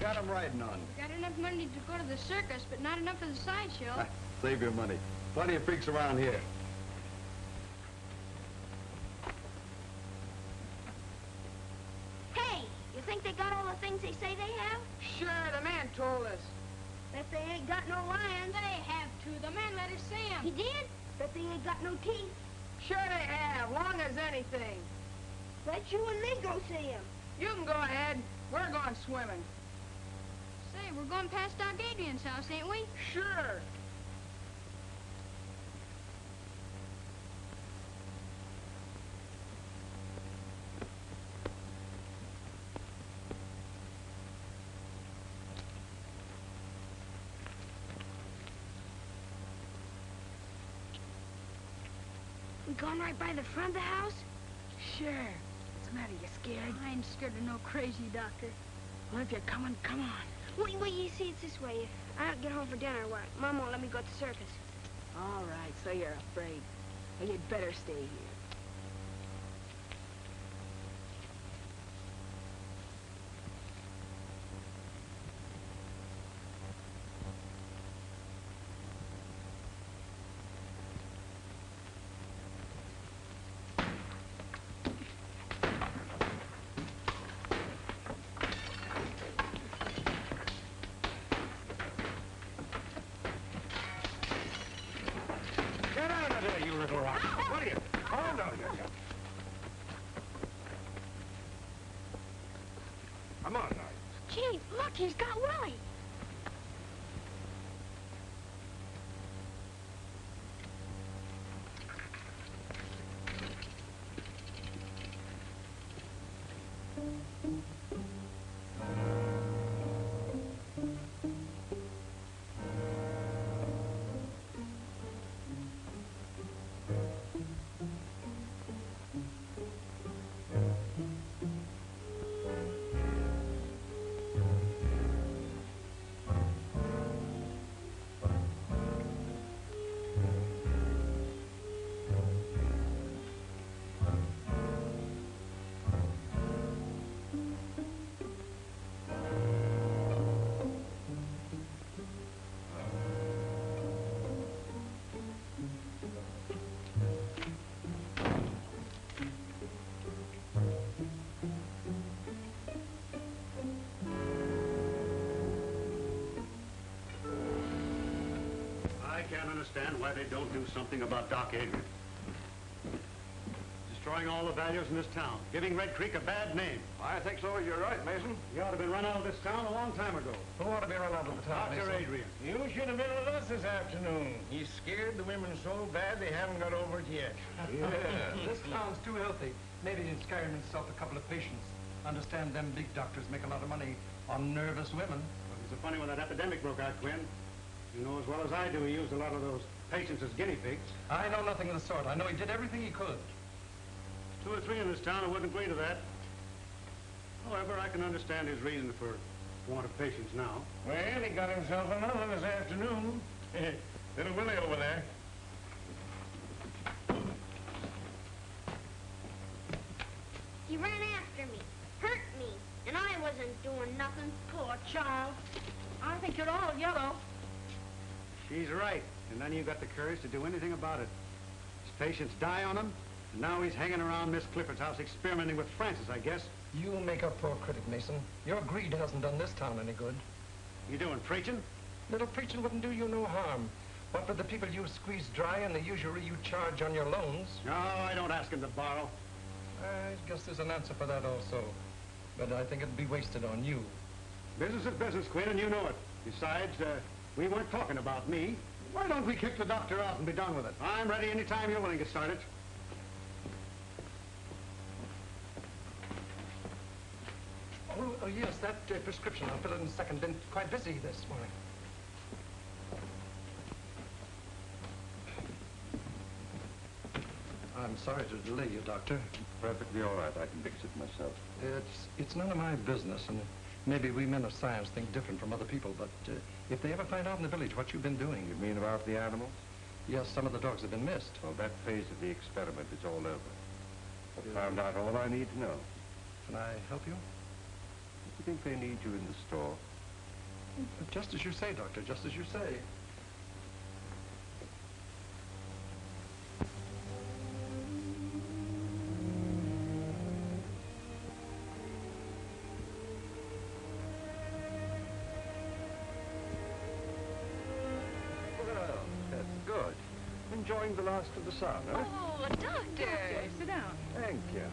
got him riding on? Got enough money to go to the circus, but not enough for the sideshow. Save your money. Plenty of freaks around here. Hey, you think they got all the things they say they have? Sure, the man told us. Bet they ain't got no lions. They have to. The man let us see him. He did? Bet they ain't got no teeth. Sure they have, long as anything. Bet you and me go see him. You can go ahead. We're going swimming. Say, we're going past Doc Adrian's house, ain't we? Sure. We going right by the front of the house? Sure. What's the matter? You scared? I ain't scared of no crazy doctor. Well, if you're coming, come on. Wait, you see, it's this way. If I don't get home for dinner, what? Mom won't let me go to the circus. All right, so you're afraid. Well, you'd better stay here. Get out of there, you little rock. What are you? Oh, no, you. Come on, now. Gee, look, he's got Willie. I can't understand why they don't do something about Doc Adrian. Destroying all the values in this town, giving Red Creek a bad name. I think so. You're right, Mason. He ought to have been run out of this town a long time ago. Who ought to be run out of the town, Dr. Mason? Adrian. You should have been with us this afternoon. He scared the women so bad they haven't got over it yet. Yeah. This town's too healthy. Maybe he's carrying himself a couple of patients. Understand them big doctors make a lot of money on nervous women. Well, it's so funny when that epidemic broke out, Quinn. You know as well as I do he used a lot of those patients as guinea pigs. I know nothing of the sort. I know he did everything he could. 2 or 3 in this town who wouldn't agree to that. However, I can understand his reason for want of patients now. Well, he got himself another this afternoon. Little Willie over there. He ran after me, hurt me, and I wasn't doing nothing. Poor child. I think you're all yellow. She's right. And none of you got the courage to do anything about it. His patients die on him, and now he's hanging around Miss Clifford's house experimenting with Francis, I guess. You make a poor critic, Mason. Your greed hasn't done this town any good. You doing preaching? Little preaching wouldn't do you no harm. What with the people you squeeze dry and the usury you charge on your loans? No, I don't ask him to borrow. I guess there's an answer for that also. But I think it'd be wasted on you. Business is business, Quinn, and you know it. Besides, we weren't talking about me. Why don't we kick the doctor out and be done with it? I'm ready anytime you're willing to start it. Oh yes, that prescription. I'll fill it in a second. Been quite busy this morning. I'm sorry to delay you, Doctor. Perfectly all right. I can fix it myself. It's none of my business, and maybe we men of science think different from other people, but if they ever find out in the village what you've been doing... You mean about the animals? Yes, some of the dogs have been missed. Well, that phase of the experiment is all over. I've found out all I need to know. Can I help you? Do you think they need you in the store? Just as you say, Doctor, just as you say. Well, that's good. Enjoying the last of the sun, huh? Oh, Doctor! Sit down. Thank you.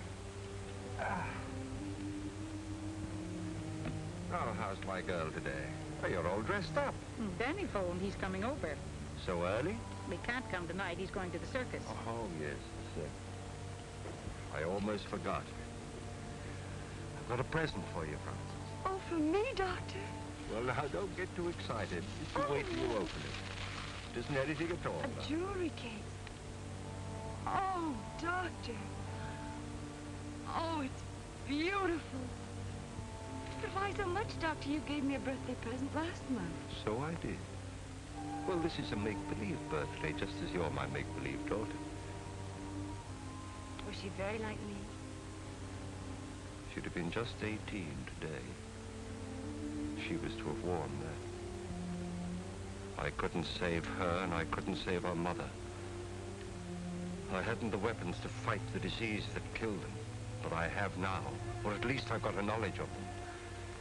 Oh, how's my girl today? Oh, you're all dressed up. Danny phoned. He's coming over. So early? We can't come tonight. He's going to the circus. Oh, yes. I almost forgot. I've got a present for you, Francis. Oh, for me, Doctor? Well, now, don't get too excited. Just you wait till you open it. It isn't anything at all. A jewelry case. Oh, Doctor. Oh, it's beautiful. But why so much, Doctor? You gave me a birthday present last month. So I did. Well, this is a make-believe birthday, just as you're my make-believe daughter. Was she very like me? She'd have been just 18 today. She was to have worn that. I couldn't save her, and I couldn't save her mother. I hadn't the weapons to fight the disease that killed them, but I have now, or at least I've got a knowledge of them.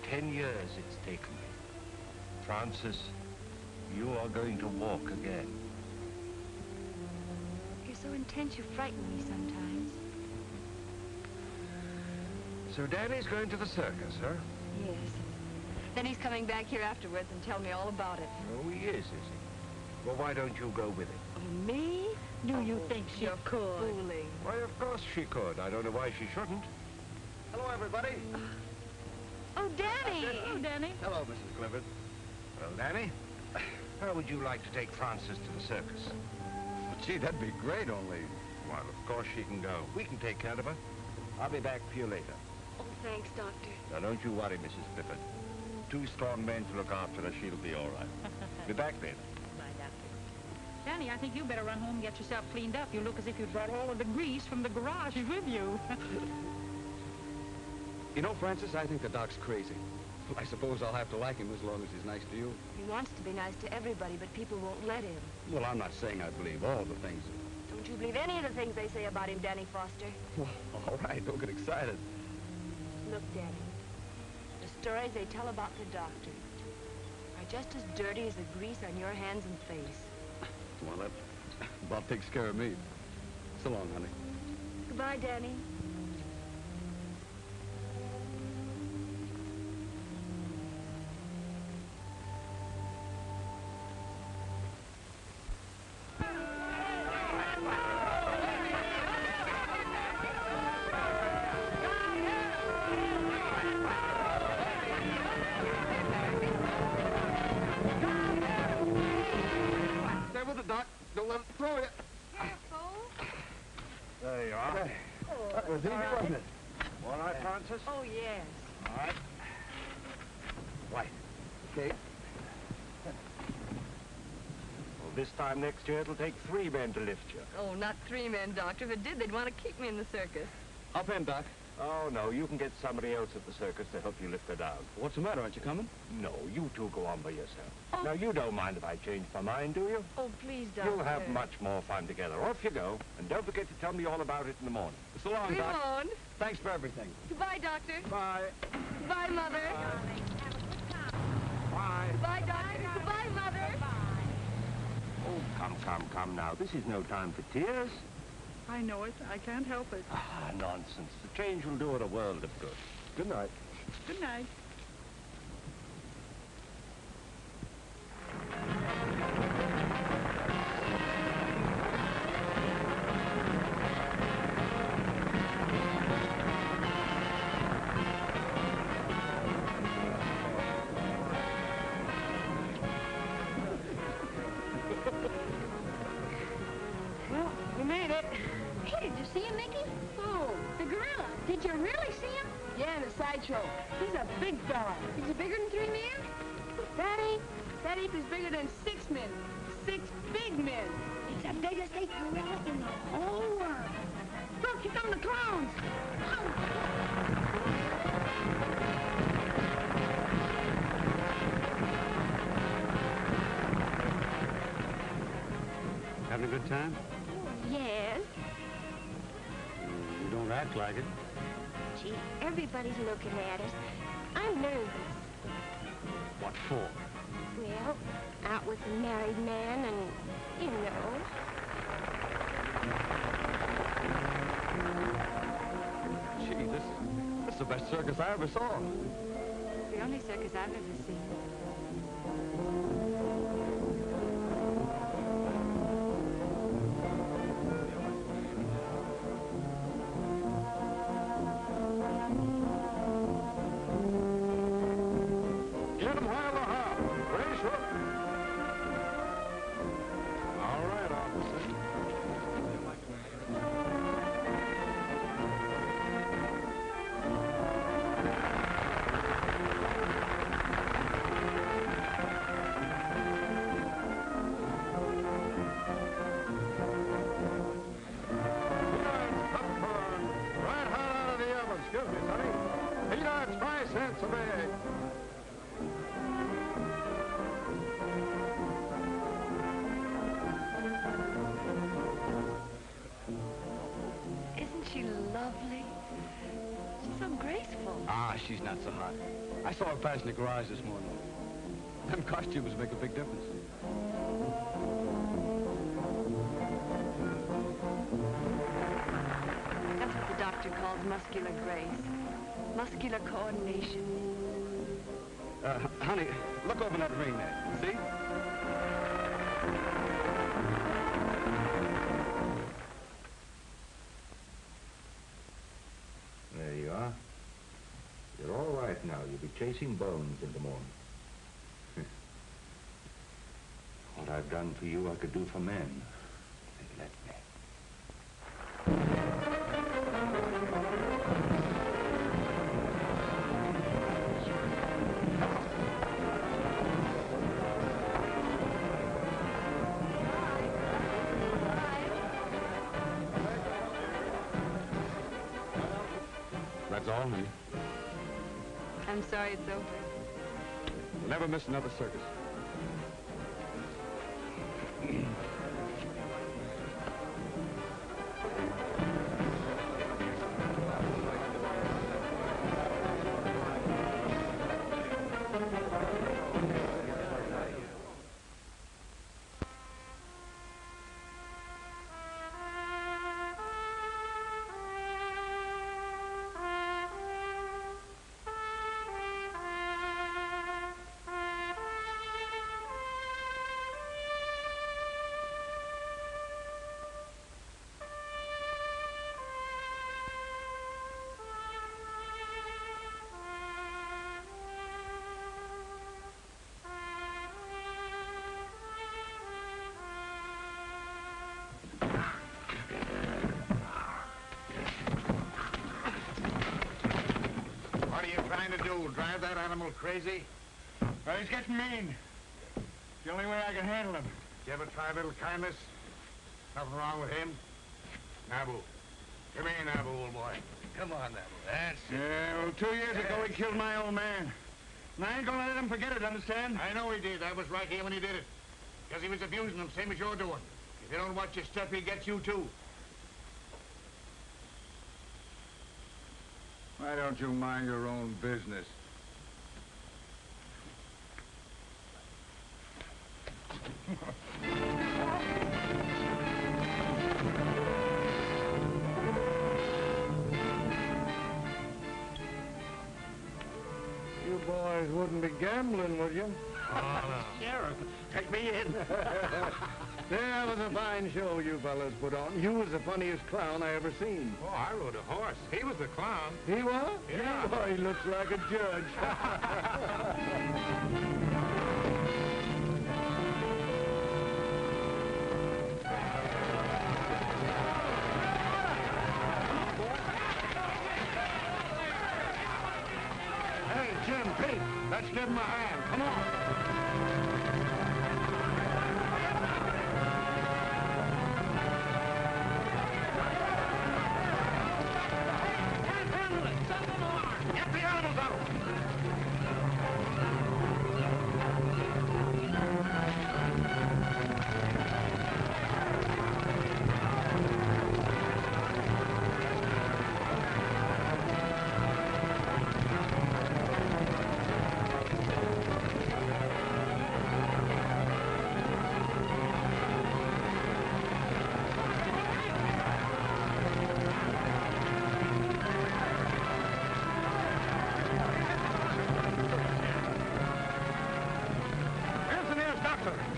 10 years it's taken me. Francis, you are going to walk again. You're so intense you frighten me sometimes. So Danny's going to the circus, huh? Yes. Then he's coming back here afterwards and tell me all about it. Oh, he is he? Well, why don't you go with him? Oh, me? Do you think she could? Fooling. Why, of course she could. I don't know why she shouldn't. Hello, everybody. Oh, Danny! Oh, Danny. Hello, Mrs. Clifford. Well, Danny, how would you like to take Frances to the circus? Gee, that'd be great, only... Well, of course she can go. We can take care of her. I'll be back for you later. Oh, thanks, Doctor. Now, don't you worry, Mrs. Clifford. 2 strong men to look after her. She'll be all right. Be back then. Bye, Doctor. Danny, I think you better run home and get yourself cleaned up. You look as if you'd brought all of the grease from the garage with you. You know, Francis, I think the doc's crazy. I suppose I'll have to like him as long as he's nice to you. He wants to be nice to everybody, but people won't let him. Well, I'm not saying I believe all the things. Don't you believe any of the things they say about him, Danny Foster? Well, all right, don't get excited. Look, Danny, the stories they tell about the doctor are just as dirty as the grease on your hands and face. Well, that about takes care of me. So long, honey. Goodbye, Danny. Stay with it, Doc. Don't let him throw you. Careful. There you are. That was easy, wasn't it? All right, Francis? Oh, yes. All right. Right. Okay. Well, this time next year, it'll take 3 men to lift you. Oh, not 3 men, Doctor. If it did, they'd want to keep me in the circus. Up in, Doc. Oh, no, you can get somebody else at the circus to help you lift her down. What's the matter? Aren't you coming? No, you two go on by yourself. Now, you don't mind if I change my mind, do you? Oh, please, Doctor. You'll have much more fun together. Off you go. And don't forget to tell me all about it in the morning. So long, We Doc. won't. Thanks for everything. Goodbye, Doctor. Bye. Goodbye, Mother. Bye. Goodbye, Doctor. Goodbye, Mother. Oh, come now. This is no time for tears. I know it. I can't help it. Ah, nonsense. The change will do it a world of good. Good night. Good night. Well, we made it. Hey, did you see him, Mickey? Oh, The gorilla. Did you really see him? yeah, in the sideshow. He's a big fella. Is he bigger than 3 men? Daddy, that ape is bigger than 6 men. 6 big men. It's the biggest ape gorilla in the whole world. Look, here come the clowns. Oh. Having a good time? Yes. You don't act like it. Gee, everybody's looking at us. I'm nervous. What for? Well, out with a married man and, you know. Gee, this is the best circus I ever saw. The only circus I've ever seen. Get him while they're hot. Race hook. All right, officer. Popcorn. Right hot out of the oven. Excuse me, sonny. Peanuts, 5 cents a bag. Isn't she lovely? She's so graceful. Ah, she's not so hot. I saw her passing the garage this morning. Them costumes make a big difference. That's what the doctor calls muscular grace. Muscular coordination. Honey, look over that ring there. See? There you are. You're all right now. You'll be chasing bones in the morning. What I've done for you, I could do for men. They let me. That's all, honey. I'm sorry it's over. We'll never miss another circus. What are you trying to do? Drive that animal crazy? Well, he's getting mean. It's the only way I can handle him. You ever try a little kindness? Nothing wrong with him? Nabu. Come here, Nabu, old boy. Come on, Nabu. That's it. Yeah, well, 2 years ago he killed my old man. And I ain't gonna let him forget it, understand? I know he did. I was right here when he did it. Because he was abusing them, same as you're doing. If you don't watch your step, he gets you, too. Why don't you mind your own business? You boys wouldn't be gambling, would you? Sheriff, take me in. That was a fine show you fellas put on. You was the funniest clown I ever seen. Oh, I rode a horse. He was the clown. He was? Yeah. Boy, he looks like a judge. Hey, Jim, Pete, let's give him a hand. Come on. Get the animals out.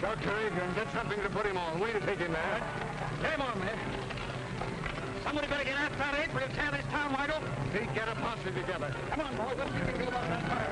Dr. Adrian, get something to put him on. We'll take him there. Get him on, man. Somebody better get after that ape. We'll tear this town wide open. Pete, get a posse together. Come on, boys. Let's see what we can do about that fire.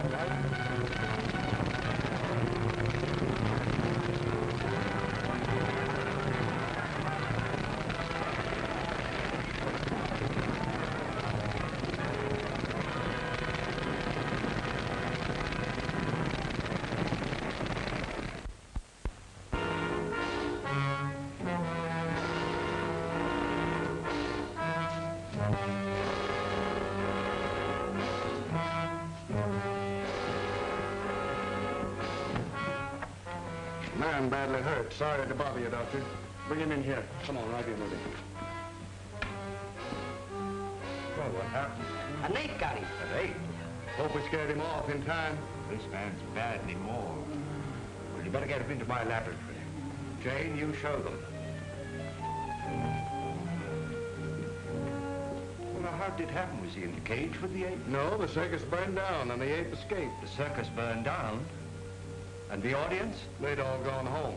Man badly hurt. Sorry to bother you, Doctor. Bring him in here. Come on, right in with him. Well, what happened? An ape got him. An ape? Hope we scared him off in time. This man's badly mauled. Well, you better get him into my laboratory. Jane, you show them. Well, now, how did it happen? Was he in the cage with the ape? No, the circus burned down and the ape escaped. The circus burned down? And the audience? They'd all gone home.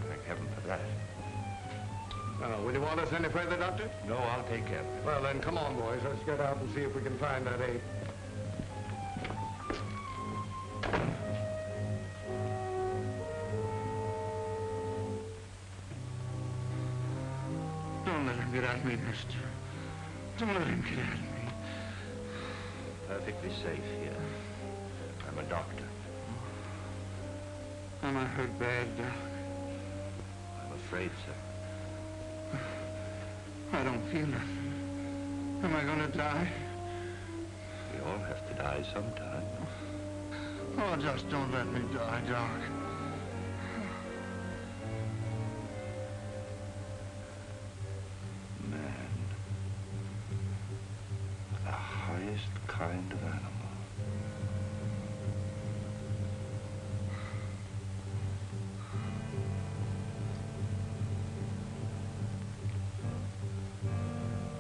Thank heaven for that. Now, will you want us any further, Doctor? No, I'll take care of it. Well, then, come on, boys. Let's get out and see if we can find that ape. Don't let him get at me, mister. Don't let him get at me. Perfectly safe here. I'm a doctor. Am I hurt bad, Doc? I'm afraid so. I don't feel it. Am I gonna die? We all have to die sometime. Oh, just don't let me die, Doc. Man. The highest kind of animal.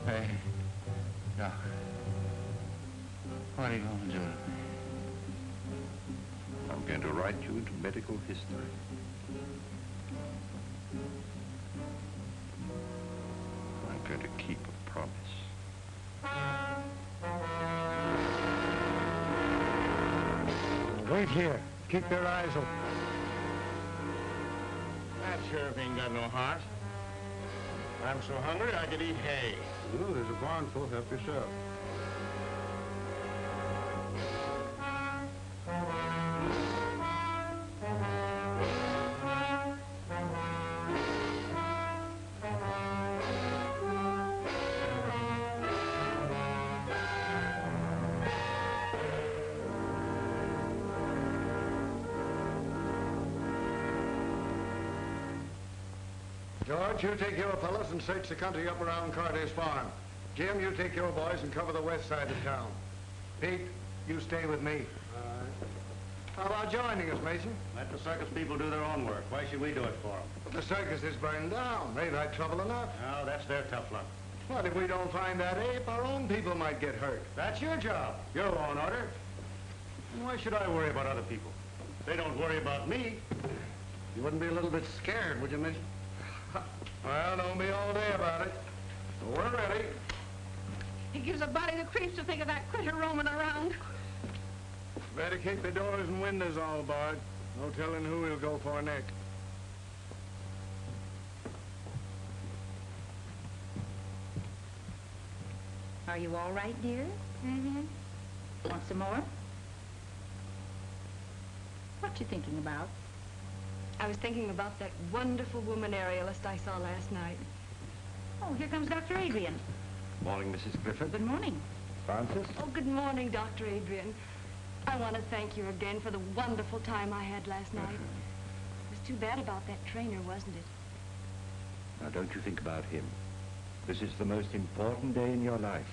Hey, Doc. What are you gonna do to me? I'm going to write you into medical history. I'm going to keep a promise. Wait here. Keep your eyes open. That sheriff ain't got no heart. I'm so hungry I could eat hay. Ooh, there's a barn full. Help yourself. George, you take your fellows and search the country up around Carter's farm. Jim, you take your boys and cover the west side of town. Pete, you stay with me. All right. How about joining us, Mason? Let the circus people do their own work. Why should we do it for them? But the circus is burned down. They've had trouble enough. No, that's their tough luck. What if we don't find that ape? Our own people might get hurt. That's your job. Your law and order. And why should I worry about other people? They don't worry about me. You wouldn't be a little bit scared, would you, Mason? Well, don't be all day about it. We're ready. It gives a body the creeps to think of that critter roaming around. Better keep the doors and windows all barred. No telling who he'll go for next. Are you all right, dear? Mm-hmm. Want some more? What you thinking about? I was thinking about that wonderful woman aerialist I saw last night. Oh, here comes Dr. Adrian. Morning, Mrs. Clifford. Good morning. Francis? Oh, good morning, Dr. Adrian. I want to thank you again for the wonderful time I had last night. It was too bad about that trainer, wasn't it? Now, don't you think about him. This is the most important day in your life.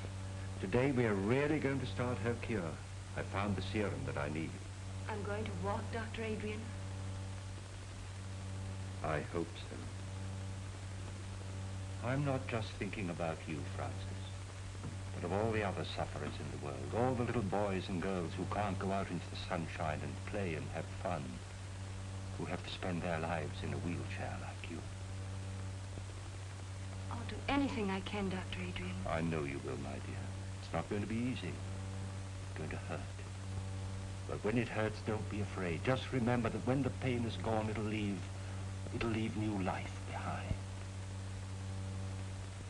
Today, we are really going to start her cure. I found the serum that I need. I'm going to walk, Dr. Adrian. I hope so. I'm not just thinking about you, Francis, but of all the other sufferers in the world, all the little boys and girls who can't go out into the sunshine and play and have fun. who have to spend their lives in a wheelchair like you. I'll do anything I can, Dr. Adrian. I know you will, my dear. It's not going to be easy. It's going to hurt. But when it hurts, don't be afraid. Just remember that when the pain is gone, it'll leave new life behind.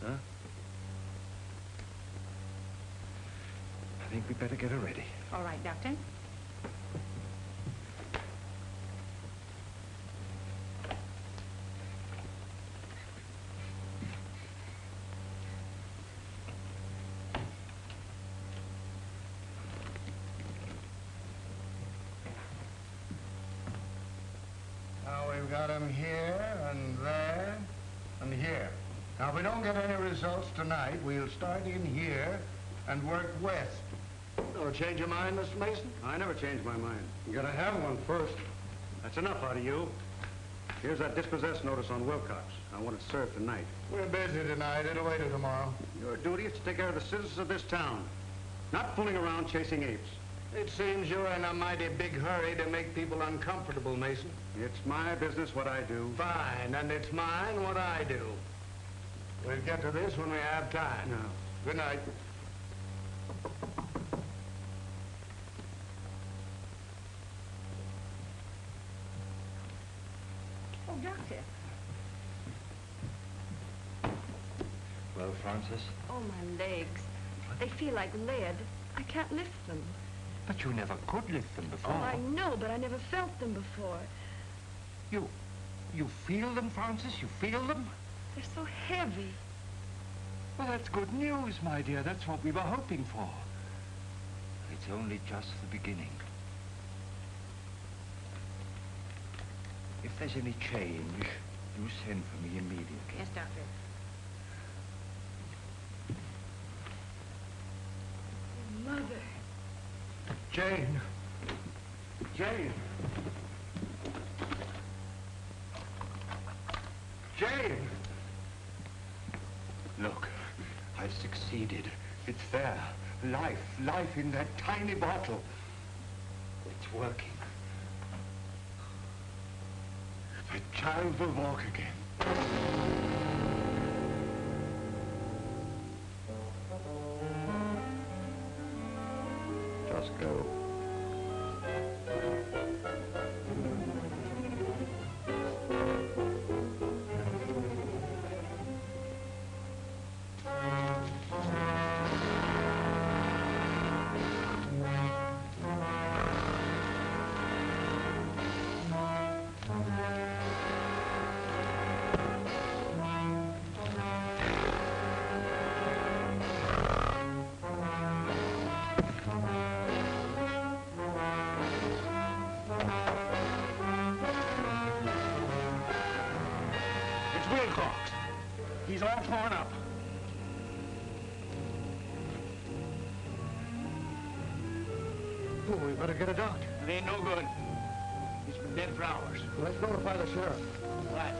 Huh? I think we'd better get her ready. All right, Doctor. Now we've got him here and there and here. Now if we don't get any results tonight, we'll start in here and work west. Oh, change your mind, Mr. Mason? I never change my mind. You gotta have one first. That's enough out of you. Here's that dispossessed notice on Wilcox. I want it served tonight. We're busy tonight. It'll wait till tomorrow. Your duty is to take care of the citizens of this town, not fooling around chasing apes. It seems you're in a mighty big hurry to make people uncomfortable, Mason. It's my business what I do. Fine, and it's mine what I do. We'll get to this when we have time. No. Good night. Oh, Doctor. Well, Francis? Oh, my legs. They feel like lead. I can't lift them. But you never could lift them before. Oh, I know, but I never felt them before. You feel them, Francis? You feel them? They're so heavy. Well, that's good news, my dear. That's what we were hoping for. It's only just the beginning. If there's any change, you send for me immediately. Yes, Doctor. Mother. Jane. Jane. Jane. Look, I've succeeded. It's there. Life in that tiny bottle. It's working. The child will walk again. Just go. Wilcox. He's all torn up. Oh, we better get a doctor. It ain't no good. He's been dead for hours. Let's notify the sheriff. Right.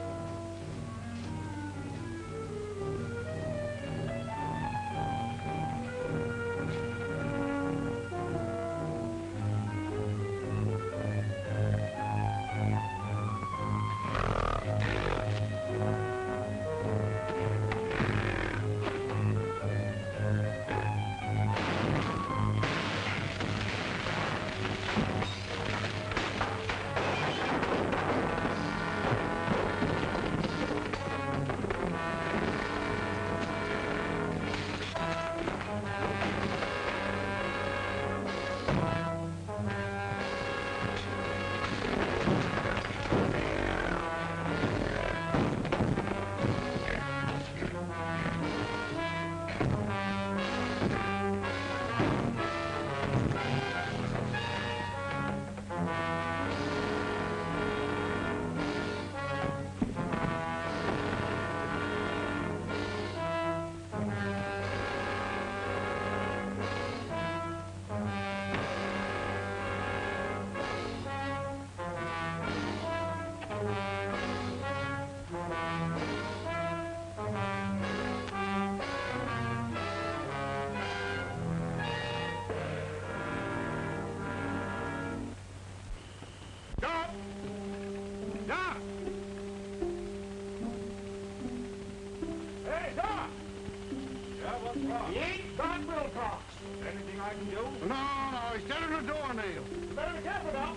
He ain't Doc Wilcox. Anything I can do? No, he's dead in the doornail. You better be careful, Doc.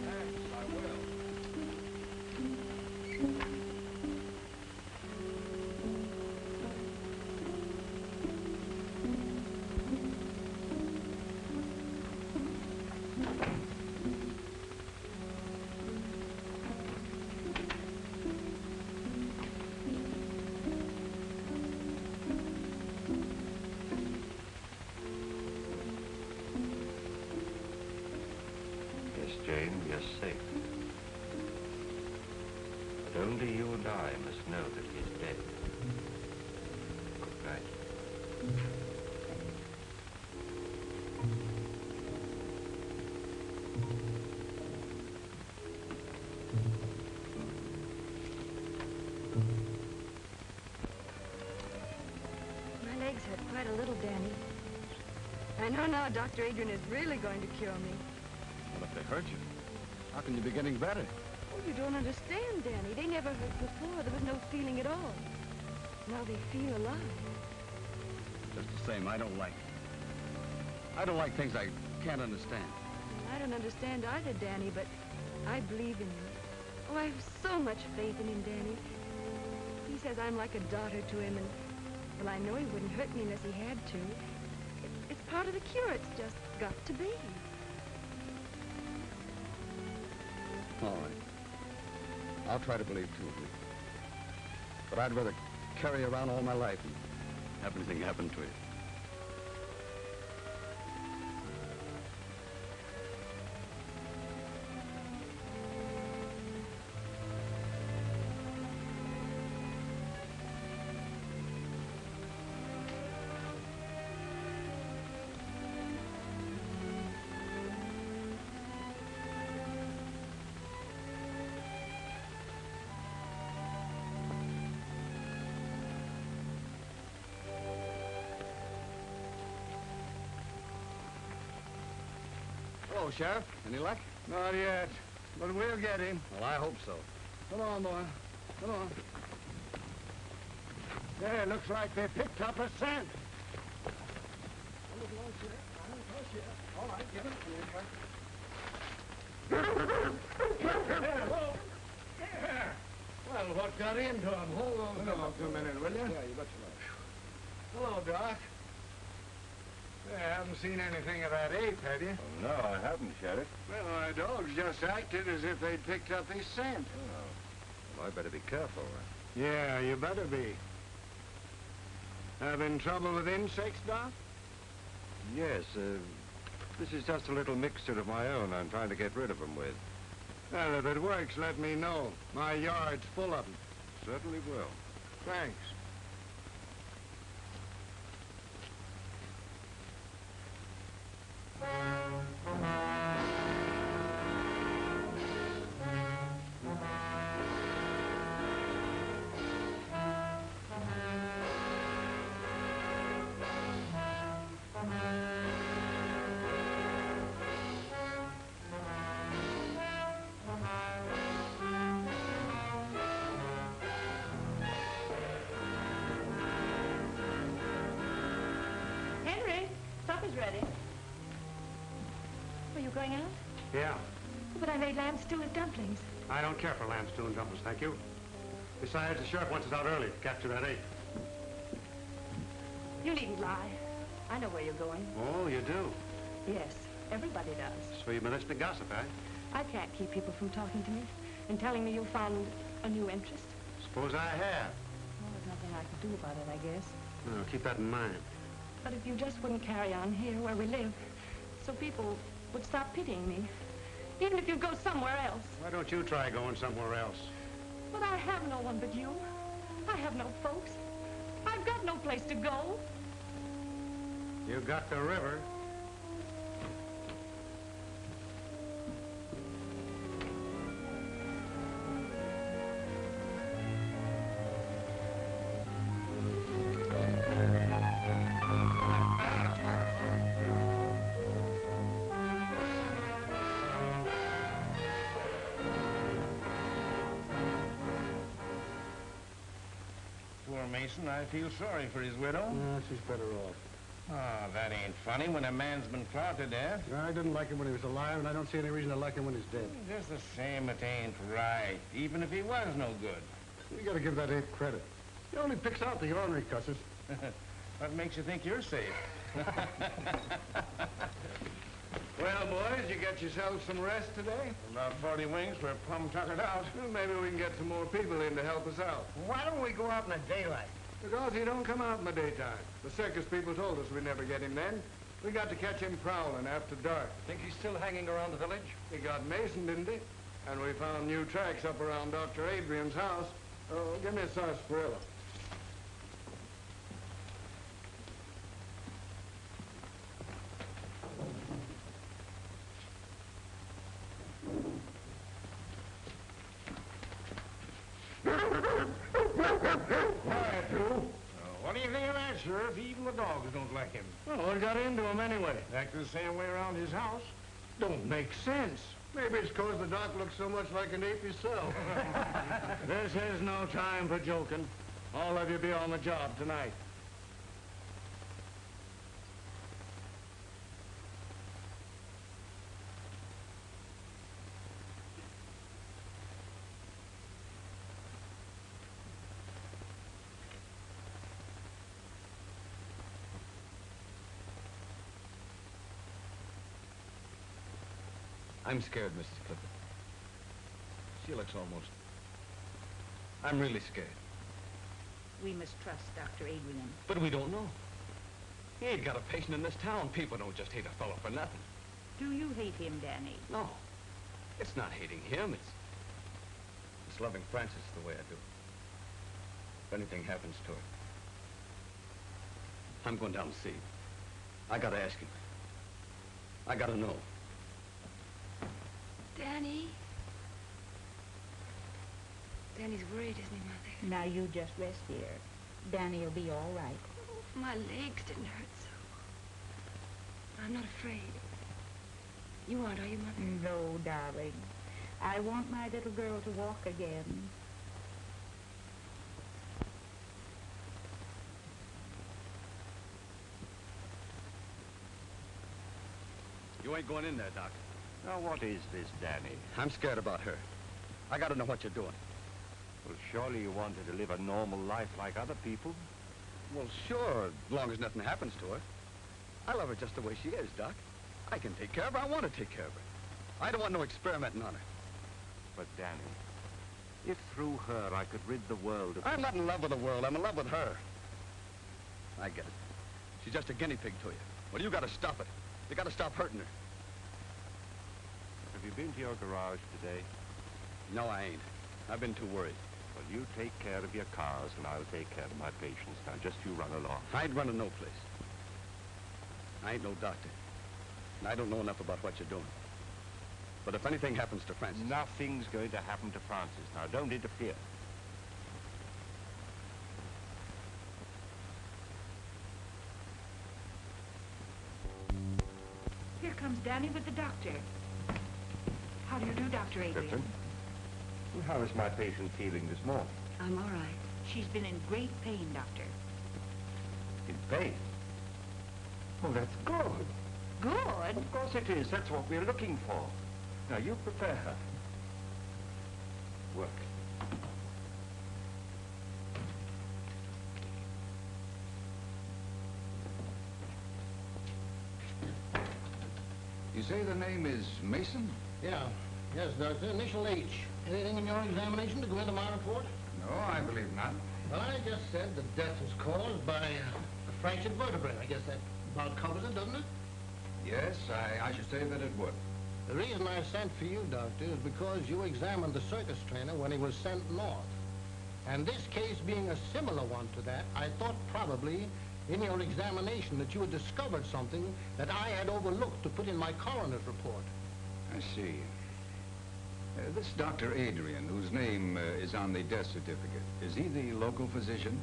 Thanks, I will. Jane, you're safe. But only you and I must know that he's dead. Good night. My legs hurt quite a little, Danny. I know now Dr. Adrian is really going to cure me. Well, if they hurt you, how can you be getting better? Oh, you don't understand, Danny. They never hurt before. There was no feeling at all. Now they feel alive. Just the same, I don't like things I can't understand. I don't understand either, Danny, but I believe in you. Oh, I have so much faith in him, Danny. He says I'm like a daughter to him, and, well, I know he wouldn't hurt me unless he had to. It's part of the cure. It's just got to be. All right. I'll try to believe, too. But I'd rather carry you around all my life and have anything happen to you. Hello, Sheriff. Any luck? Not yet, but we'll get him. Well, I hope so. Come on, boy. Come on. There, looks like they picked up a scent. All right, give it to me. Well, what got into him? Hold on a minute, will you? Yeah, you betcha. Hello, Doc. You haven't seen anything of that ape, have you? Oh, no, I haven't, Sheriff. Well, my dogs just acted as if they'd picked up his scent. Oh. Well, I better be careful. Yeah, you better be. Having trouble with insects, Doc? Yes, this is just a little mixture of my own I'm trying to get rid of them with. Well, if it works, let me know. My yard's full of them. Certainly will. Thanks. Henry, supper's ready. Are you going out? Yeah. But I made lamb stew with dumplings. I don't care for lamb stew and dumplings, thank you. Besides, the sheriff wants us out early to capture that ape. You needn't lie. I know where you're going. Oh, you do? Yes, everybody does. So you've been listening to gossip, eh? I can't keep people from talking to me and telling me you found a new interest. Suppose I have. Well, there's nothing I can do about it, I guess. No, keep that in mind. But if you just wouldn't carry on here where we live, so people would stop pitying me. Even if you go somewhere else. Why don't you try going somewhere else? But I have no one but you. I have no folks. I've got no place to go. You got the river. Mason. I feel sorry for his widow. No, she's better off. Oh, that ain't funny when a man's been clawed to death. I didn't like him when he was alive, and I don't see any reason to like him when he's dead. Just the same, it ain't right, even if he was no good. You gotta give that ape credit. He only picks out the ornery cusses. What makes you think you're safe? Well, boys, you get yourselves some rest today? About 40 winks, we're plumb tuckered out. Well, maybe we can get some more people in to help us out. Why don't we go out in the daylight? Because he don't come out in the daytime. The circus people told us we'd never get him then. We got to catch him prowling after dark. Think he's still hanging around the village? He got Mason, didn't he? And we found new tracks up around Dr. Adrian's house. Oh, give me a sarsaparilla. Quiet, Drew. What do you think of that, Sheriff? Even the dogs don't like him. Well, what got into him anyway? Acting the same way around his house. Don't make sense. Maybe it's 'cause the doc looks so much like an ape himself. This is no time for joking. All of you be on the job tonight. I'm scared, Mrs. Clifford. She looks almost... I'm really scared. We mistrust Dr. Adrian. But we don't know. He ain't got a patient in this town. People don't just hate a fellow for nothing. Do you hate him, Danny? No. It's not hating him. It's loving Frances the way I do. If anything happens to her, I'm going down to see him. I gotta ask him. I gotta know. Danny? Danny's worried, isn't he, Mother? Now you just rest here. Danny'll be all right. My legs didn't hurt so. I'm not afraid. You aren't, are you, Mother? No, darling. I want my little girl to walk again. You ain't going in there, Doc. Now, what is this, Danny? I'm scared about her. I gotta know what you're doing. Well, surely you want her to live a normal life like other people? Well, sure, as long as nothing happens to her. I love her just the way she is, Doc. I can take care of her. I want to take care of her. I don't want no experimenting on her. But, Danny, if through her I could rid the world of... I'm not in love with the world. I'm in love with her. I get it. She's just a guinea pig to you. Well, you gotta stop it. You gotta stop hurting her. Have you been to your garage today? No, I ain't. I've been too worried. Well, you take care of your cars, and I'll take care of my patients. Now, just you run along. I ain't running no place. I ain't no doctor. And I don't know enough about what you're doing. But if anything happens to Frances... Nothing's going to happen to Frances. Now, don't interfere. Here comes Danny with the doctor. How do you do, Dr. Adrian? Clifton, how is my patient feeling this morning? I'm all right. She's been in great pain, Doctor. In pain? Oh, that's good. Good? Of course it is. That's what we're looking for. Now, you prepare her. Work. You say the name is Mason? Yeah. Yes, Doctor. Initial H. Anything in your examination to go into my report? No, I believe not. Well, I just said the death was caused by a fractured vertebrae. I guess that about covers it, doesn't it? Yes, I should say that it would. The reason I sent for you, Doctor, is because you examined the circus trainer when he was sent north. And this case being a similar one to that, I thought probably in your examination that you had discovered something that I had overlooked to put in my coroner's report. I see. This Dr. Adrian, whose name is on the death certificate, is he the local physician?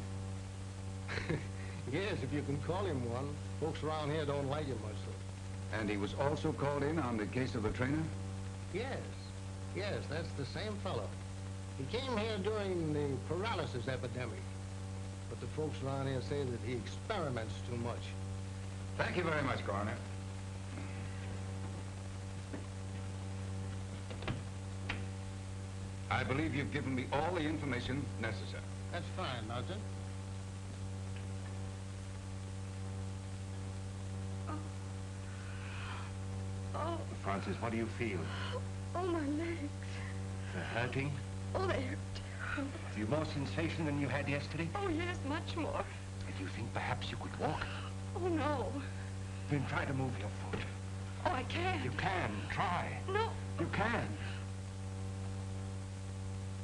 Yes, if you can call him one. Folks around here don't like him much, though. And he was also called in on the case of the trainer? Yes. Yes, that's the same fellow. He came here during the paralysis epidemic. but the folks around here say that he experiments too much. Thank you very much, Coroner. I believe you've given me all the information necessary. That's fine, Martin. Oh, Francis, what do you feel? oh, my legs. They're hurting? Oh, they hurt terrible. Have you more sensation than you had yesterday? Oh, yes, much more. Do you think perhaps you could walk? Oh, no. Then try to move your foot. Oh, I can't. You can. Try. No. You can.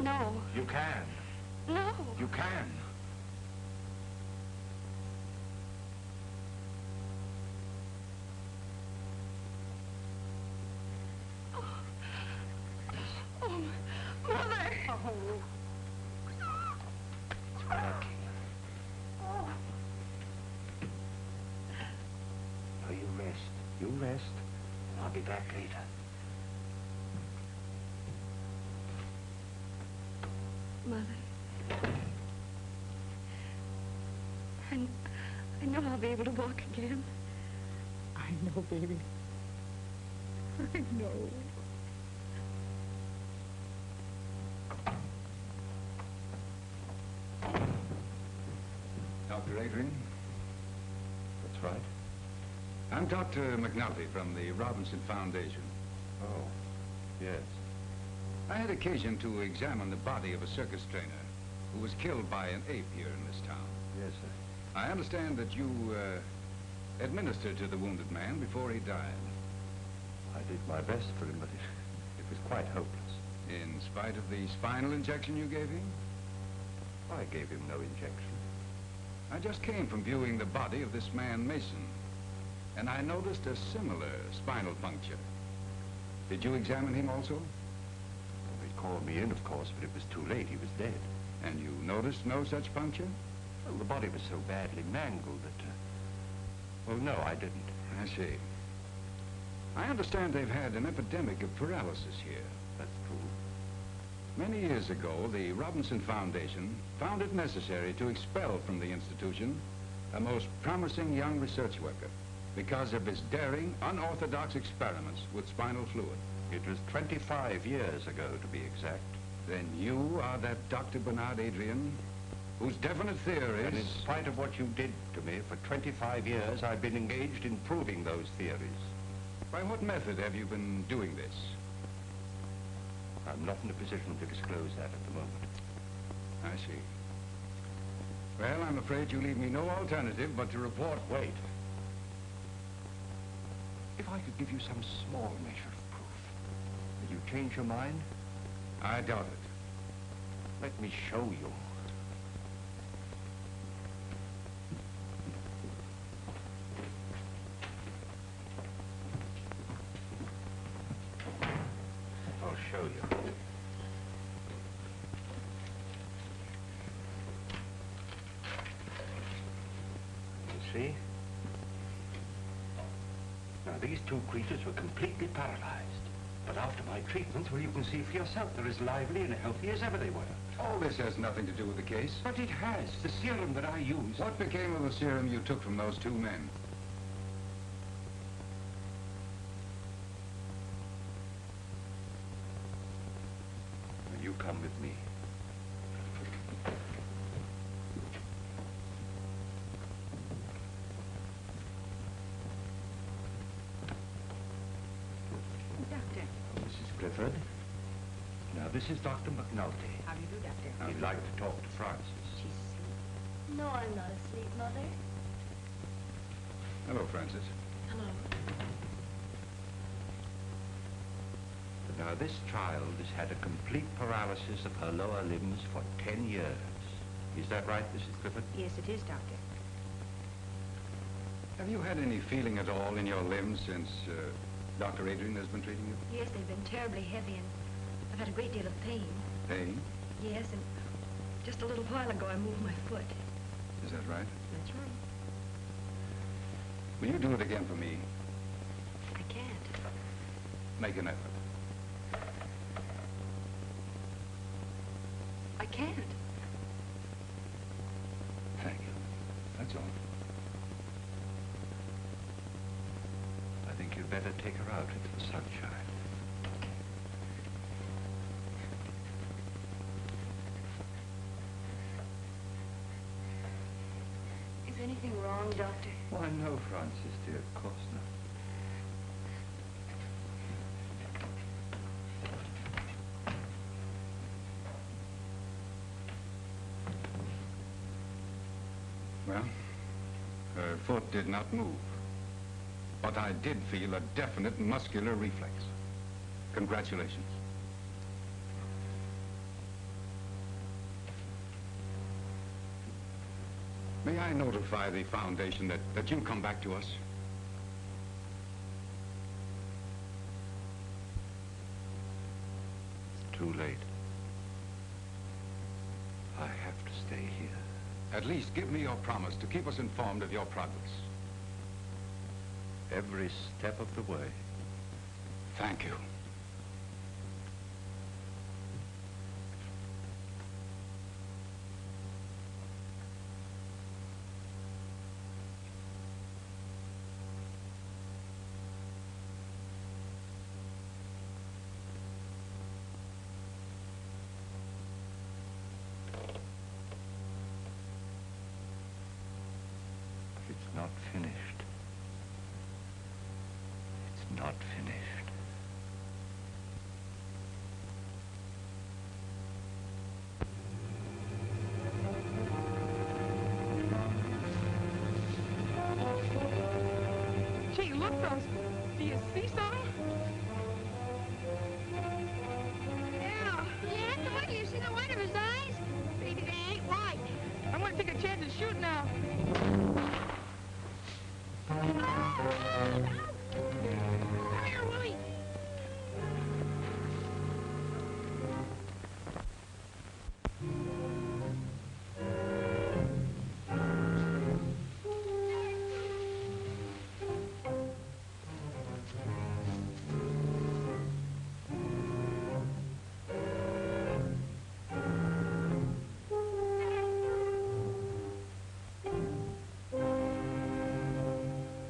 No. You can. No. You can. Oh, Mother. Oh. Lucky. Oh. Oh, you rest. You rest. I'll be back later. Mother. I know I'll be able to walk again. I know, baby. I know. Dr. Adrian? That's right. I'm Dr. McNulty from the Robinson Foundation. Oh, yes. I had occasion to examine the body of a circus trainer who was killed by an ape here in this town. Yes, sir. I understand that you administered to the wounded man before he died. I did my best for him, but it was quite hopeless. In spite of the spinal injection you gave him? I gave him no injection. I just came from viewing the body of this man, Mason, and I noticed a similar spinal puncture. Did you examine him also? Well, they called me in, of course, but it was too late. He was dead. And you noticed no such puncture? Well, the body was so badly mangled that... Well, no, I didn't. I see. I understand they've had an epidemic of paralysis here. That's true. Many years ago, the Robinson Foundation found it necessary to expel from the institution a most promising young research worker because of his daring, unorthodox experiments with spinal fluid. It was 25 years ago, to be exact. Then you are that Dr. Bernard Adrian, whose definite theories... And in spite of what you did to me, for 25 years, I've been engaged in proving those theories. By what method have you been doing this? I'm not in a position to disclose that at the moment. I see. Well, I'm afraid you leave me no alternative but to report... Wait. If I could give you some small measure of proof, will you change your mind? I doubt it. Let me show you. I'll show you. You see? Now, these two creatures were completely paralyzed. But after my treatments, well, you can see for yourself, they're as lively and healthy as ever they were. All this has nothing to do with the case. But it has. The serum that I use... What became of the serum you took from those two men? Now, you come with me. Doctor. Mrs. Clifford. Now, this is Dr. McNulty. How do you do, Doctor? He'd like to talk to Francis. She's asleep. No, I'm not asleep, Mother. Hello, Francis. Hello. Now, this child has had a complete paralysis of her lower limbs for 10 years. Is that right, Mrs. Clifford? Yes, it is, Doctor. Have you had any feeling at all in your limbs since Dr. Adrian has been treating you? Yes, they've been terribly heavy, and I've had a great deal of pain. Pain? Yes, and just a little while ago I moved my foot. Is that right? That's right. Will you do it again for me? I can't. Make an effort. I can't. that's all. I think you'd better take her out into the sunshine. Is anything wrong, Doctor? Why, no, Francis, dear, of course not. Well, her foot did not move. But I did feel a definite muscular reflex. Congratulations. May I notify the Foundation that you come back to us? It's too late. I have to stay here. At least give me your promise to keep us informed of your progress. Every step of the way. Thank you. It's not finished. It's not finished. Gee, look, those. Do you see something? Yeah. Yeah, what? You see the white of his eyes? Maybe they ain't white. I'm gonna take a chance and shoot now. Come here, Willie.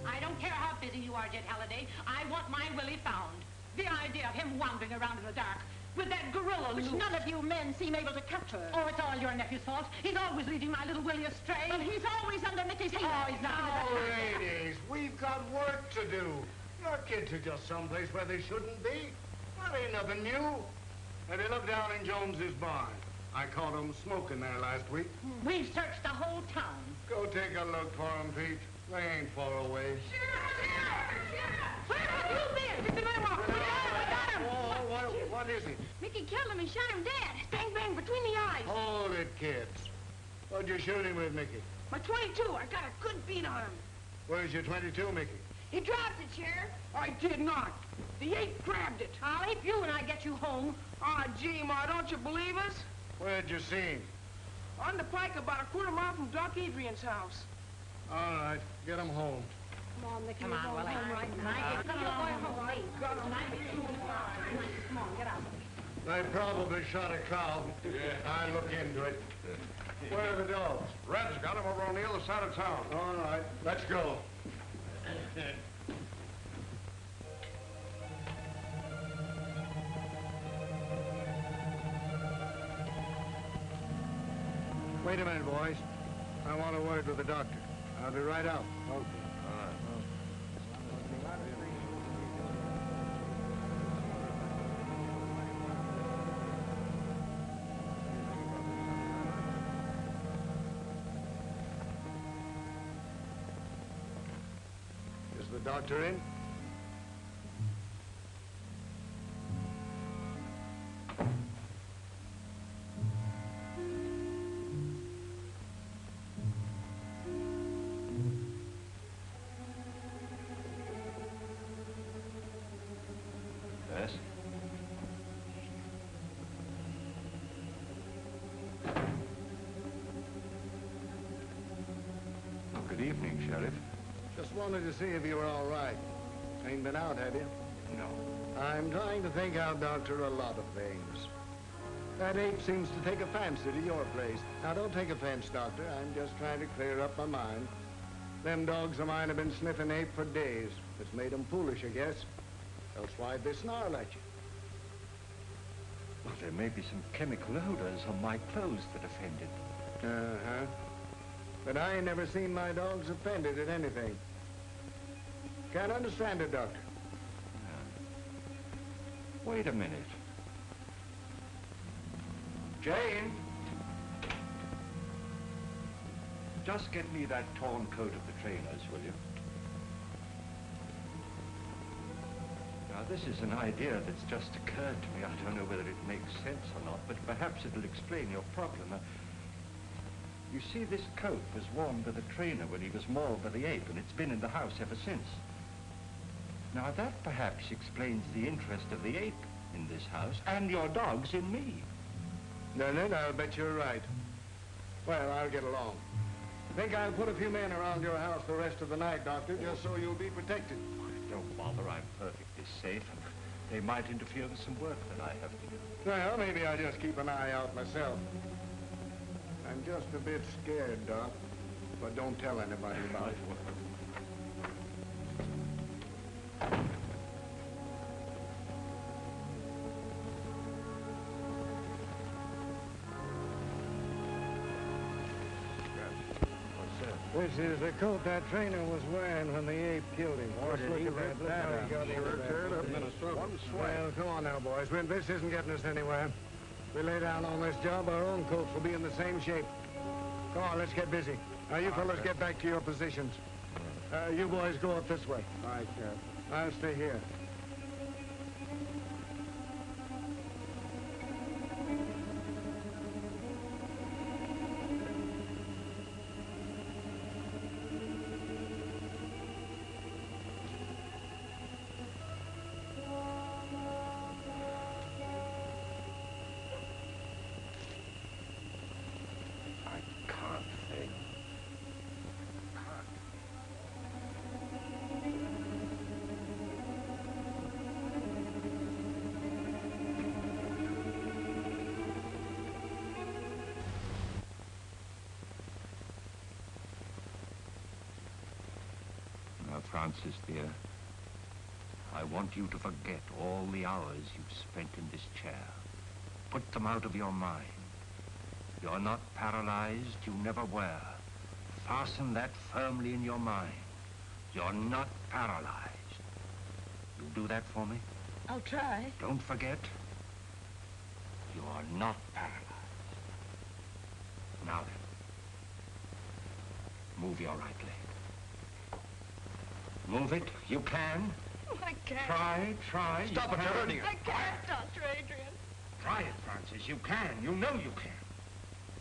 I don't care how busy you are, Jet Halliday. I want my Willie found. The idea of him wandering around in the dark with that gorilla Which loose. none of you men seem able to capture. Oh, it's all your nephew's fault. He's always leading my little Willie astray. And he's always under Mickey's heel. Oh, he's nothing Now, but that. ladies, we've got work to do. Your kids are just someplace where they shouldn't be. That ain't nothing new. And they live down in Jones's barn. I caught them smoking there last week. We've searched the whole town. Go take a look for them, Pete. They ain't far away. Where have you been? It's the man off. We got him. Oh, what is it? Mickey killed him and shot him dead. Bang, bang, between the eyes. Hold it, kids. What'd you shoot him with, Mickey? My 22. I got a good beat on him. Where's your 22, Mickey? He dropped it, Sheriff. I did not. The ape grabbed it. I'll ape you when I get you home. Ah, gee, Ma, don't you believe us? Where'd you see him? On the pike about a quarter mile from Doc Adrian's house. All right, get him home. Come on, Mickey. Come on, Willie. Home right now. Come on, get out. They probably shot a cow. I'll look into it. Where are the dogs? Red's got him over on the other side of town. All right, let's go. Wait a minute, boys. I want a word with the doctor. I'll be right out. Okay. Is the doctor in? Yes? Oh, good evening, Sheriff. Just wanted to see if you were all right. Ain't been out, have you? No. I'm trying to think out, Doctor, a lot of things. That ape seems to take a fancy to your place. Now, don't take offense, Doctor. I'm just trying to clear up my mind. Them dogs of mine have been sniffing ape for days. It's made them foolish, I guess. Else why'd they snarl at you? Well, there may be some chemical odors on my clothes that offended. Uh-huh. But I ain't never seen my dogs offended at anything. Can't understand it, Doctor. Wait a minute. Jane! Just get me that torn coat of the trainer's, will you? Now, this is an idea that's just occurred to me. I don't know whether it makes sense or not, but perhaps it'll explain your problem. You see, this coat was worn by the trainer when he was mauled by the ape, and it's been in the house ever since. Now, that perhaps explains the interest of the ape in this house, and your dogs in me. Then I'll bet you're right. Well, I'll get along. Think I'll put a few men around your house the rest of the night, Doctor, just so you'll be protected. Don't bother, I'm perfectly safe, and they might interfere with some work that I have to do. Well, maybe I'll just keep an eye out myself. I'm just a bit scared, Doc, but don't tell anybody about it. This is the coat that trainer was wearing when the ape killed him. Boy, did he Look at rip Look that how up. he got He over ripped it up in one sweat. Well, come on now, boys. This isn't getting us anywhere. If we lay down on this job, our own coats will be in the same shape. Come on, let's get busy. Now, you fellas get back to your positions. You boys go up this way. All right, Sheriff. I'll stay here. Francis, dear, I want you to forget all the hours you've spent in this chair. Put them out of your mind. You're not paralyzed, you never were. Fasten that firmly in your mind. You're not paralyzed. You'll do that for me? I'll try. Don't forget, you are not paralyzed. Now then, move your right leg. Move it. You can. I can't. Try. Stop it, you're hurting her. I can't, Dr. Adrian. Try it, Francis. You can. You know you can.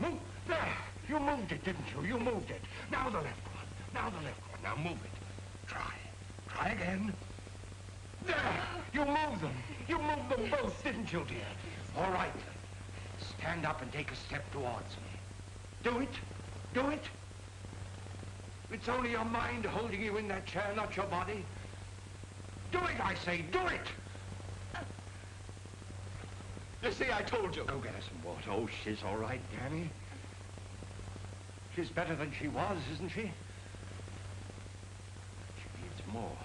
Move. There. You moved it, didn't you? You moved it. Now the left one. Now the left one. Now move it. Try. Try again. There. You moved them. You moved them both, didn't you, dear? All right, then. Stand up and take a step towards me. Do it. Do it. It's only your mind holding you in that chair, not your body. Do it, I say, do it! You see, I told you. Go get her some water. Oh, she's all right, Danny. She's better than she was, isn't she? She needs more.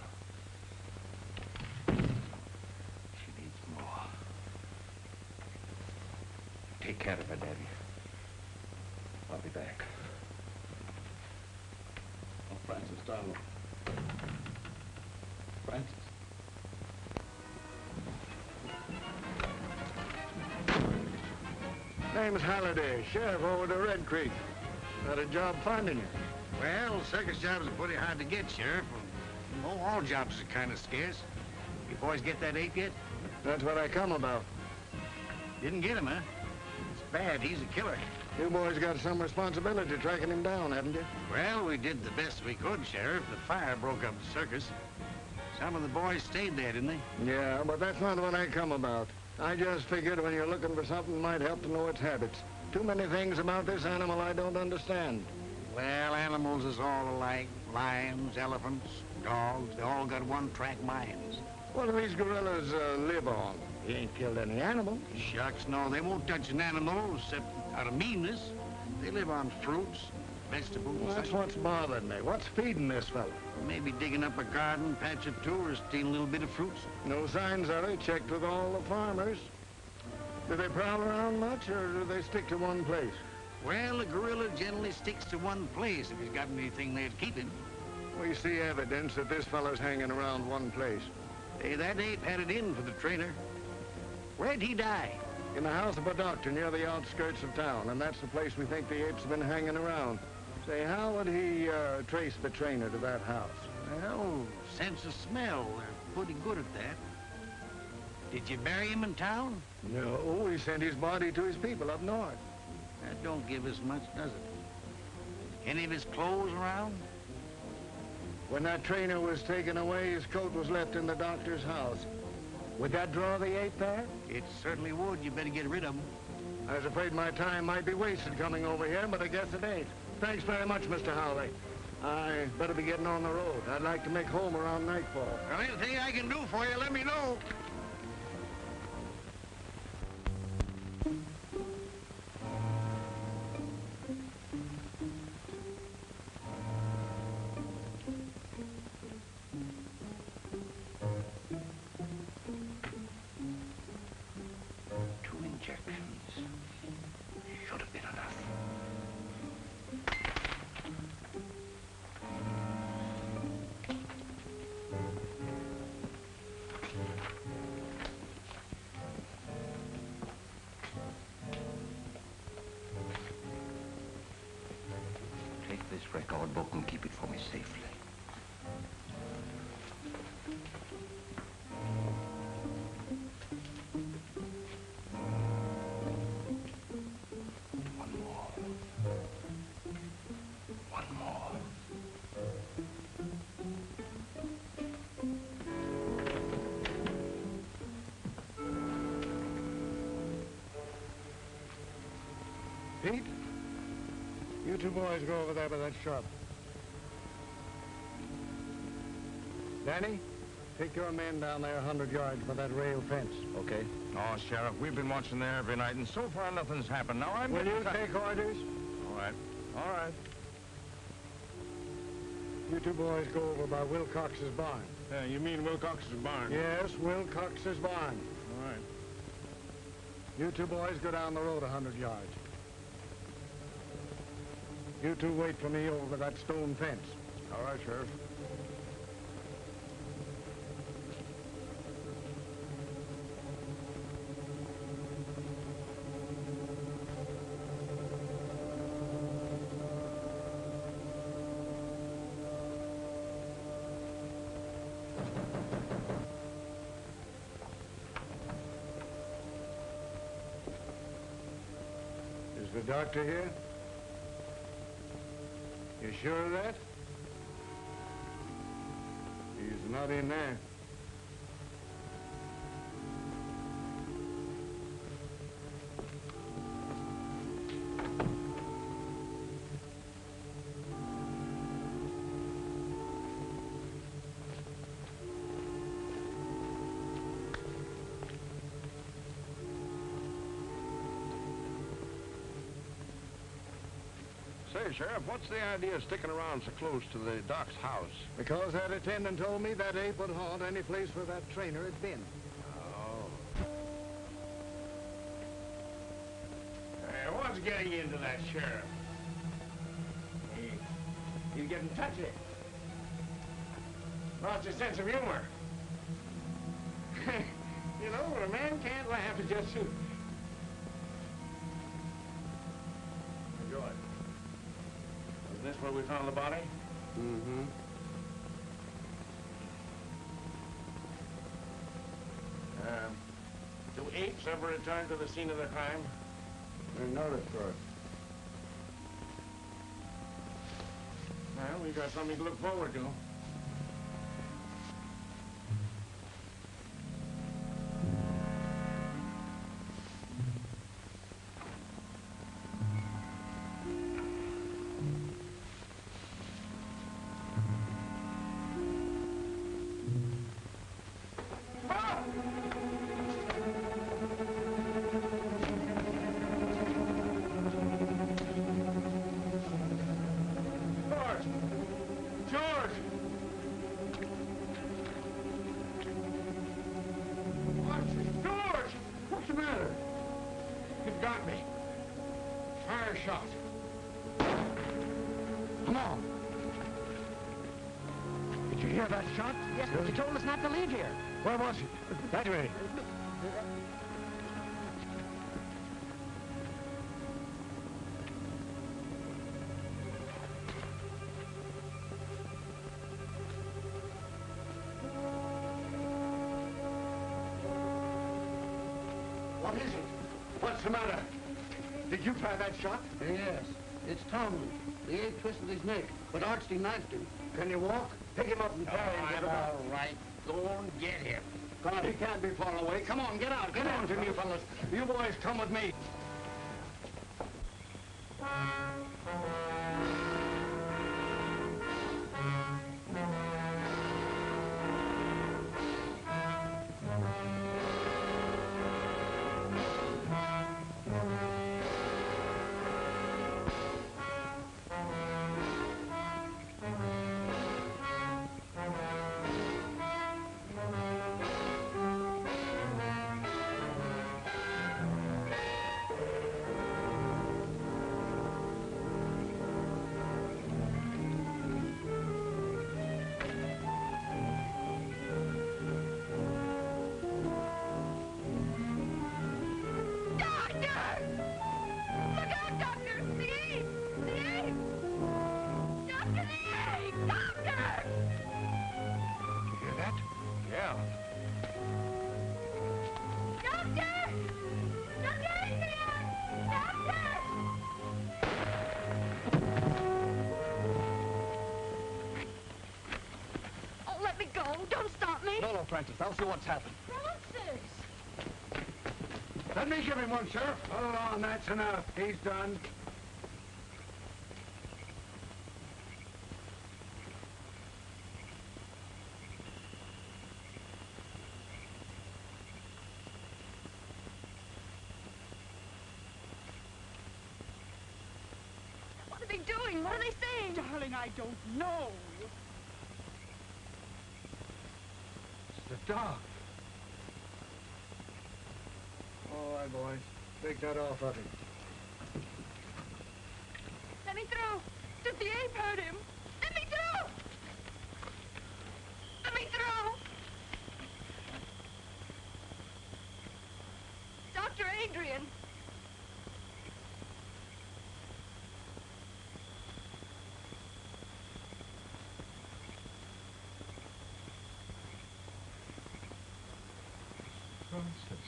She needs more. Take care of her, Daddy. I'll be back. Oh, Francis, darling. Francis. Name's Halliday, sheriff over to Red Creek. Had a job finding you. Well, circus jobs are pretty hard to get, Sheriff. Oh, all jobs are kind of scarce. You boys get that ape yet? That's what I come about. Didn't get him, huh? It's bad. He's a killer. You boys got some responsibility tracking him down, haven't you? Well, we did the best we could, Sheriff. The fire broke up the circus. Some of the boys stayed there, didn't they? Yeah, but that's not what I come about. I just figured when you're looking for something, it might help to know its habits. Too many things about this animal I don't understand. Well, animals is all alike. Lions, elephants, dogs, they all got one-track minds. What do these gorillas live on? He ain't killed any animal. Shucks, no, they won't touch an animal except out of meanness. They live on fruits, vegetables. Well, that's what's bothering me. What's feeding this fella? Maybe digging up a garden, patch or two, or stealing a little bit of fruits. No signs of it. Checked with all the farmers. Do they prowl around much, or do they stick to one place? Well, a gorilla generally sticks to one place if he's got anything there to keep him. We see evidence that this fella's hanging around one place. Hey, that ape had it in for the trainer. Where'd he die? In the house of a doctor near the outskirts of town, and that's the place we think the ape's been hanging around. Say, how would he trace the trainer to that house? Well, sense of smell. They're pretty good at that. Did you bury him in town? No, he sent his body to his people up north. That don't give us much, does it? Any of his clothes around? When that trainer was taken away, his coat was left in the doctor's house. Would that draw the ape there? It certainly would. You better get rid of him. I was afraid my time might be wasted coming over here, but I guess it ain't. Thanks very much, Mr. Howley. I better be getting on the road. I'd like to make home around nightfall. Well, anything I can do for you, let me know. This record book and keep it for me safely. One more. One more. Pete? You two boys go over there by that shop. Danny, take your men down there 100 yards by that rail fence. Okay. Oh, Sheriff, we've been watching there every night, and so far nothing's happened. Now I'm... Will you take orders? All right. All right. You two boys go over by Wilcox's barn. You mean Wilcox's barn? Yes, Wilcox's barn. All right. You two boys go down the road 100 yards. You two wait for me over that stone fence. All right, Sheriff. Is the doctor here? You sure of that? He's not in there. Say, Sheriff, what's the idea of sticking around so close to the doc's house? Because that attendant told me that ape would haunt any place where that trainer had been. Oh. Hey, what's getting into that, Sheriff? He's getting touchy. Lost his sense of humor. You know, when a man can't laugh, it just... George, is this where we found the body? Mm-hmm. Do apes ever return to the scene of the crime? They're noticed for it. Well, we got something to look forward to. Come on. Did you hear that shot? Yes, but you told us not to leave here. Where was it? That way. What is it? What's the matter? Did you try that shot? Yes. It's Tom. The ape twisted his neck, but Archie knifed him. Can you walk? Pick him up and carry him. Get him out. All right, go and get him. God, he can't be far away. Come on, get out. Get on, you fellas. You boys come with me. No, Francis, I'll see what's happened. Francis! Let me give him one, Sheriff. Hold on, that's enough. He's done. What are they doing? What are they saying? Darling, I don't know. The dog. All right, boys. Take that off of him. Let me through. Does the ape hurt him? Let me through! Let me through! Dr. Adrian! Francis.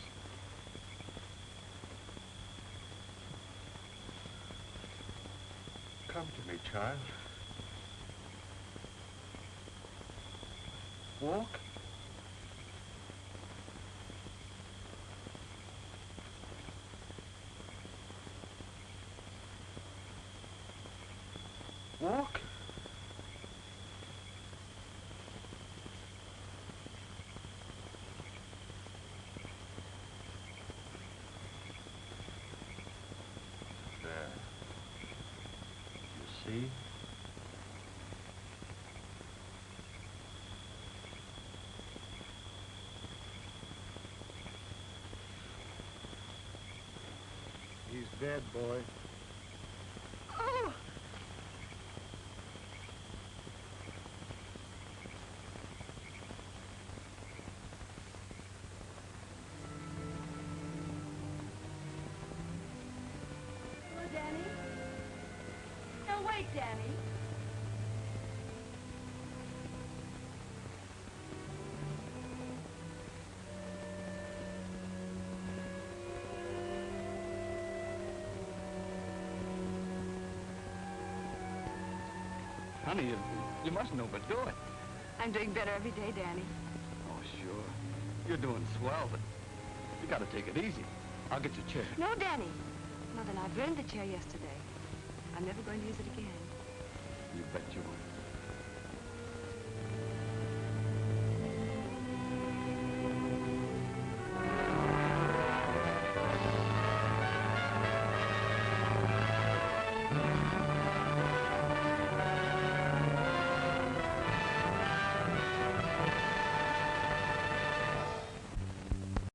Come to me, child. Walk. Walk. See? He's dead, boy. Oh! Hello, Danny? No, wait, Danny. Honey, you must know but do it. I'm doing better every day, Danny. Oh, sure. You're doing swell, but you gotta take it easy. I'll get your chair. No, Danny. Mother and I burned the chair yesterday. I'm never going to use it again. You bet you won't.